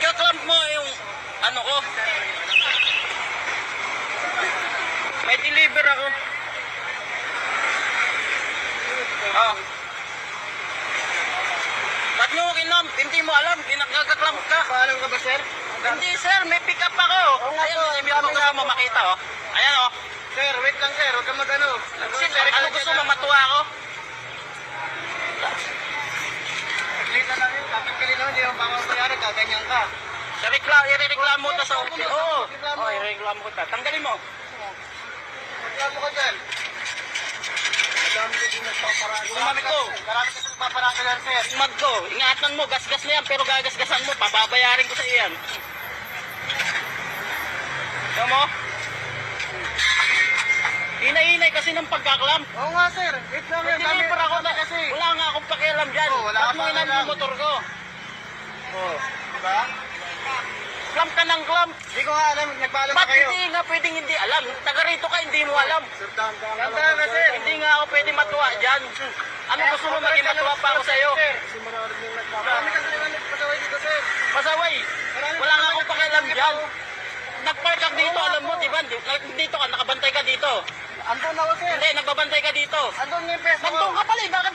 Ika-clamp mo yung ano ko. May deliver ako. Ah. Ba't mo kinam? Hindi mo alam, nagka-clamp ka. Paalam ka ba, sir? Hindi sir, may pick up ako. Ayan, may gusto mo makita oh. Ayan oh. Sir, wait lang, sir. Huwag ka mag-ano. Sir, ano gusto mo matuwa ako? Lita lang yun. Dapat ka rin naman. Hindi mo pa mabayaran. Gaganyan ka. I-reklamo ta sa office. Oo. Oh, i-reklamo ko ta. Tanggalin mo. Magkamo ka dyan. Madami ka din nagpaparaan. Gumamit ko. Marami ka din nagpaparaan ka dyan, sir. Mag ko. Ingatan mo, gasgas na yan, pero gagasgasan mo, pababayarin ko sa iyan. Alam mo? Hinay-hinay kasi ng pagkaklam. Oo nga, sir. Wait lang yun. Deliver ako na kasi. wala nga akong pakialam dyan. Oo, wala Ba't ka mo pakialam. inam yung motor ko? Oo. Diba? Clamp ka ng clamp. Hindi ko nga alam. Nagpaalam Ba't ba kayo? hindi nga pwedeng hindi alam? Taga rito ka, hindi mo alam. Sir, dahan-dahan ka, sir. Hindi nga ako pwede matuwa dyan. Ano gusto mo maging matuwa pa ako sa'yo? Kasi marami yung nagpaparaan. Marami kasi naman nagpasaway dito, sir. Pasaway. Wala nga akong pakialam dyan. Nagpark ka dito, alam mo, diba? Dito ka, nakabantay ka dito. Andun ako, sir. Hindi, nagbabantay ka dito. Andun yung peso ko. Nandun ka pala, bakit